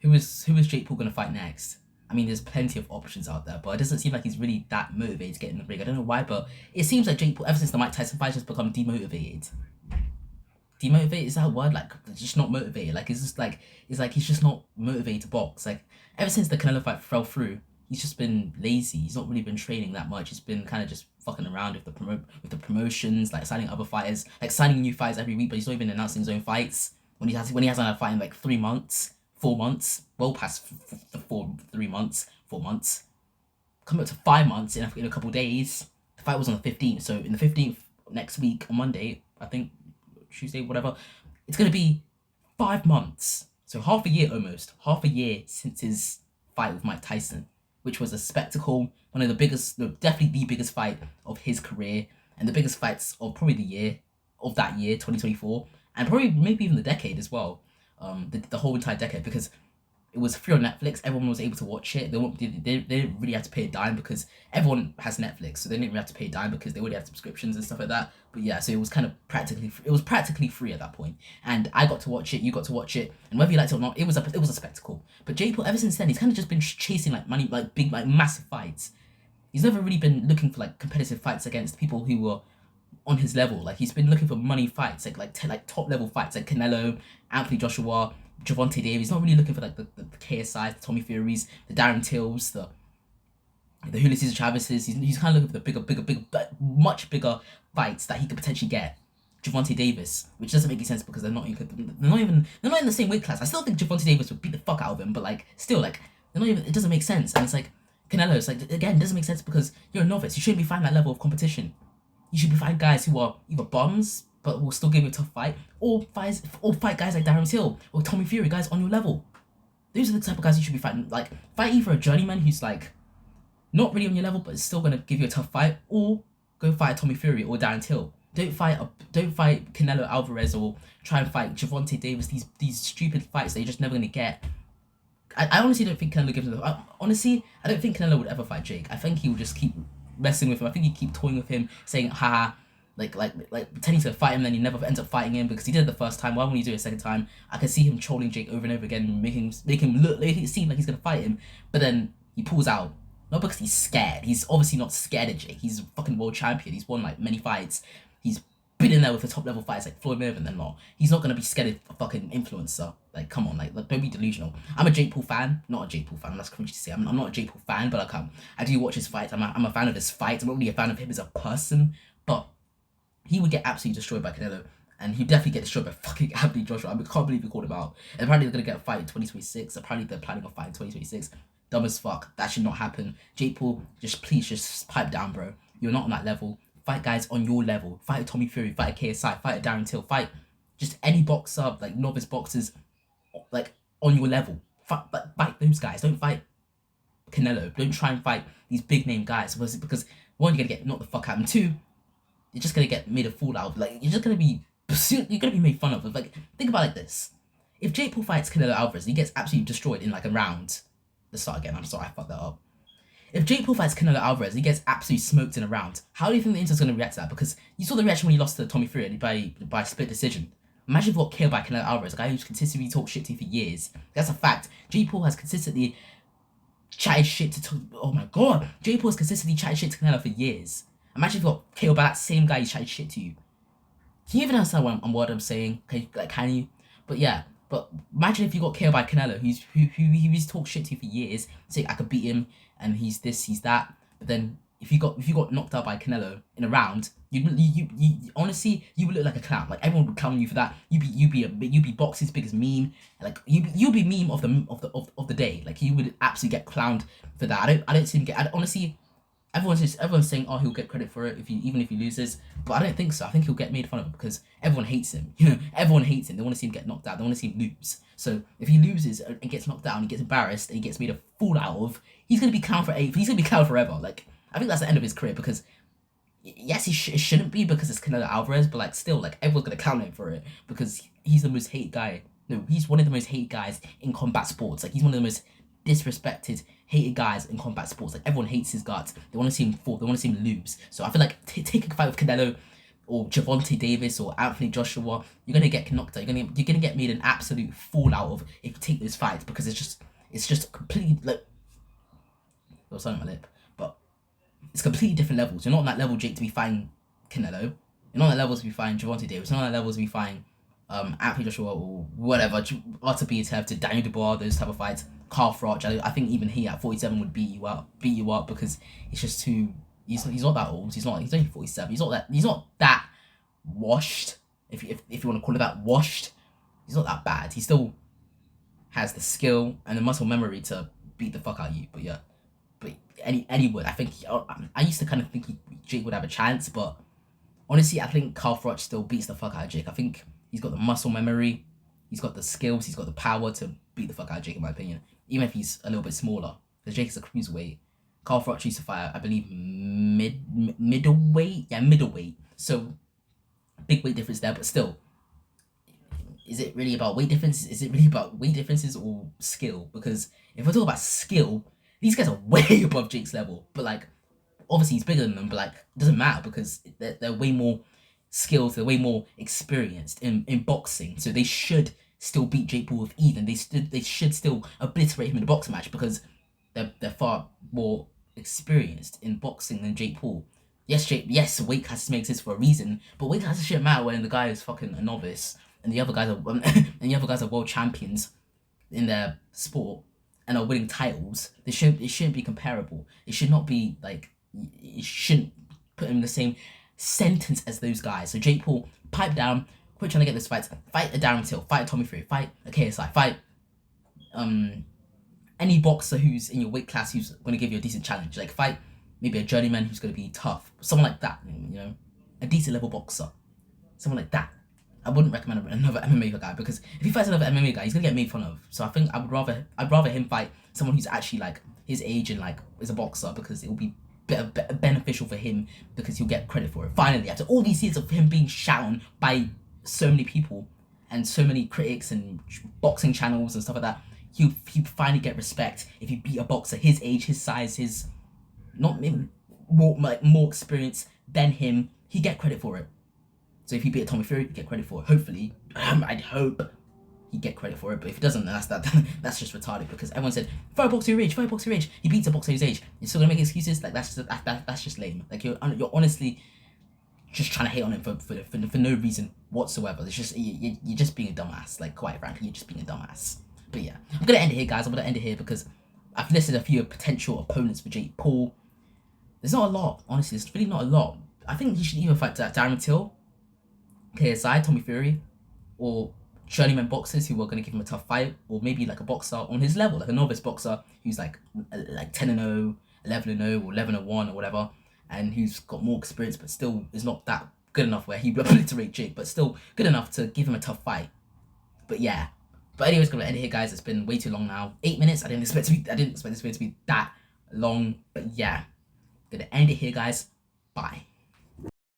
who is Jake Paul gonna fight next? I mean, there's plenty of options out there, but it doesn't seem like he's really that motivated to get in the ring. I don't know why, but it seems like Jake Paul, ever since the Mike Tyson fight, has become demotivated. Demotivated, is that a word? Like, just not motivated. Like, it's like he's just not motivated to box. Like, ever since the Canelo fight fell through, he's just been lazy. He's not really been training that much. He's been kind of just fucking around with the promotions, like signing other fighters, like signing new fights every week, but he's not even announcing his own fights when he has a fight in like 3 months, 4 months, well past the 3 months, 4 months, coming up to 5 months in a couple of days. The fight was on the 15th, so in the 15th next week on Monday, I think Tuesday, whatever, it's gonna be 5 months. So half a year almost, half a year since his fight with Mike Tyson, which was a spectacle, one of the biggest, no, definitely the biggest fight of his career, and the biggest fights of probably the year, of that year, 2024, and probably maybe even the decade as well, the whole entire decade, because it was free on Netflix. Everyone was able to watch it. They didn't really have to pay a dime because everyone has Netflix, so they didn't really have to pay a dime because they already had subscriptions and stuff like that. But yeah, so it was kind of practically free at that point, and I got to watch it. You got to watch it, and whether you liked it or not, it was a spectacle. But Jake Paul, ever since then, he's kind of just been chasing like money, like big, like massive fights. He's never really been looking for like competitive fights against people who were on his level. Like, he's been looking for money fights, like top level fights, like Canelo, Anthony Joshua, Javante Davis. He's not really looking for like the KSI, the Tommy Furies, the Darren Tills, the Julio Cesar Chavez's. He's kind of looking for the bigger, much bigger fights that he could potentially get. Javante Davis, which doesn't make any sense because they're not in the same weight class. I still think Javante Davis would beat the fuck out of him, but like still, like, they're not even. It doesn't make sense, and it's like Canelo. It's like, again, it doesn't make sense because you're a novice. You shouldn't be fighting that level of competition. You should be fighting guys who are either bums but will still give you a tough fight, or fight guys like Darren Till or Tommy Fury, guys on your level. Those are the type of guys you should be fighting. Like, fight either a journeyman who's like not really on your level but is still gonna give you a tough fight, or go fight Tommy Fury or Darren Till. Don't fight Canelo Alvarez or try and fight Javante Davis. These stupid fights that you're just never gonna get. I honestly don't think Canelo gives him. Honestly, I don't think Canelo would ever fight Jake. I think he would just keep messing with him. I think he'd keep toying with him, saying haha, like pretending to fight him, then he never ends up fighting him because he did it the first time. Why won't he do it a second time? I can see him trolling Jake over and over again, making it seem like he's gonna fight him, but then he pulls out. Not because he's scared. He's obviously not scared of Jake. He's a fucking world champion. He's won like many fights. He's been in there with the top level fights like Floyd Mayweather and not. He's not gonna be scared of a fucking influencer. Like, come on, like don't be delusional. I'm a Jake Paul fan, not a Jake Paul fan. That's cringy to say. I'm not a Jake Paul fan, but like, I do watch his fights. I'm a fan of his fights. I'm not really a fan of him as a person, but he would get absolutely destroyed by Canelo, and he'd definitely get destroyed by fucking Anthony Joshua. I can't believe he called him out. And apparently they're gonna get a fight in 2026. Apparently they're planning a fight in 2026. Dumb as fuck. That should not happen. Jake Paul, please just pipe down, bro. You're not on that level. Fight guys on your level. Fight a Tommy Fury. Fight a KSI. Fight a Darren Till. Fight just any boxer, like novice boxers, like on your level. Fight those guys. Don't fight Canelo. Don't try and fight these big name guys because one, you're gonna get knocked the fuck out, and two, you're just gonna get made a fool out of. Like, you're gonna be made fun of. Like, think about it like this: if Jake Paul fights Canelo Alvarez, he gets absolutely destroyed in like a round. Let's start again. I'm sorry, I fucked that up. If Jake Paul fights Canelo Alvarez, he gets absolutely smoked in a round. How do you think the internet's gonna react to that? Because you saw the reaction when he lost to Tommy Fury by split decision. Imagine if he got killed by Canelo Alvarez, a guy who's consistently talked shit to you for years. That's a fact. Jake Paul has consistently chatted shit to. Oh my god, Jake Paul has consistently chatted shit to Canelo for years. Imagine if he got killed by that same guy who's chatted shit to you. Can you even understand what I'm saying? Can you? But yeah. But imagine if you got KO by Canelo, who's talked shit to you for years, say I could beat him, and he's this, he's that. But then if you got knocked out by Canelo in a round, you honestly, you would look like a clown. Like, everyone would clown you for that. You'd be boxing's biggest meme. Like, you'd be meme of the day. Like, you would absolutely get clowned for that. I don't see him get. Honestly, everyone's saying, oh, he'll get credit for it even if he loses, but I don't think so. I think he'll get made fun of because everyone hates him. You know, everyone hates him. They want to see him get knocked out. They want to see him lose. So if he loses and gets knocked out and he gets embarrassed and he gets made a fool out of, he's gonna be clowned He's gonna be clowned forever. Like, I think that's the end of his career because yes, it shouldn't be because it's Canelo Alvarez, but like still, like, everyone's gonna clown him for it because he's the most hated guy. No, he's one of the most hated guys in combat sports. Like, he's one of the most disrespected, hated guys in combat sports. Like, everyone hates his guts. They want to see him fall. They want to see him lose. So I feel like take a fight with Canelo. or Javante Davis or Anthony Joshua, you're gonna get knocked out. You're gonna get made an absolute fool out of if you take those fights, because it's just completely like, there was something on my lip, but it's completely different levels. You're not on that level, Jake, to be fighting Canelo. You're not on that level to be fighting Javante Davis. You're not on that level to be fighting Anthony Joshua or whatever, Artur Beterbiev to Daniel Dubois, those type of fights. Carl Froch, I think even he at 47 would beat you up because it's just too. He's not that old. He's only 47. He's not that washed. If you want to call it that, washed. He's not that bad. He still has the skill and the muscle memory to beat the fuck out of you. But yeah, but Eddie Wood, I think I used to kind of think Jake would have a chance, but honestly, I think Carl Froch still beats the fuck out of Jake. I think he's got the muscle memory, he's got the skills, he's got the power to beat the fuck out of Jake, in my opinion. Even if he's a little bit smaller, because Jake is a cruiserweight. Carl Froch used to fight, I believe, middleweight. Yeah, middleweight. So big weight difference there, but still, is it really about weight difference? Is it really about weight differences or skill? Because if we're talking about skill, these guys are way above Jake's level. But like, obviously he's bigger than them, but like, it doesn't matter because they're way more skilled, they're way more experienced in boxing. So they should still beat Jake Paul with ease, and they should still obliterate him in the boxing match because they're far more experienced in boxing than Jake Paul. Yes, weight classes make sense for a reason, but weight classes shouldn't matter when the guy is fucking a novice and the other guys are world champions in their sport and are winning titles. It shouldn't be comparable. It should not be like, it shouldn't put him in the same sentence as those guys. So Jake Paul, pipe down, quit trying to get this fight. Fight a Darren Till, fight a Tommy Fury, fight a KSI, fight any boxer who's in your weight class who's going to give you a decent challenge. Like fight maybe a journeyman who's going to be tough, someone like that. You know, a decent level boxer, someone like that. I wouldn't recommend another MMA guy, because if he fights another MMA guy, he's gonna get made fun of. So I think I'd rather him fight someone who's actually like his age and like is a boxer, because it will be beneficial for him, because he'll get credit for it. Finally, after all these years of him being shouted by so many people and so many critics and boxing channels and stuff like that, he'll finally get respect if he beat a boxer his age, his size, his more experience than him. He get credit for it. So if he beat Tommy Fury, he get credit for it. Hopefully, I'd hope he get credit for it. But if he doesn't, then that's just retarded, because everyone said fight a boxer your age, fight a boxer your age. He beats a boxer his age. You're still gonna make excuses? Like that's just lame. Like you're honestly just trying to hate on him for no reason whatsoever. It's just you're just being a dumbass. Like quite frankly, you're just being a dumbass. But yeah, I'm gonna end it here, guys. I'm gonna end it here because I've listed a few potential opponents for Jake Paul. There's not a lot, honestly. There's really not a lot. I think he should either fight Darren Till, KSI, Tommy Fury, or journeyman boxers who are going to give him a tough fight, or maybe like a boxer on his level, like a novice boxer who's like 10-0, 11-0, or 11-1 or whatever, and who's got more experience but still is not that good enough where he will obliterate Jake, but still good enough to give him a tough fight. But yeah. But anyways, gonna end it here, guys. It's been way too long now. 8 minutes. I didn't expect this video to be that long. But yeah, gonna end it here, guys. Bye.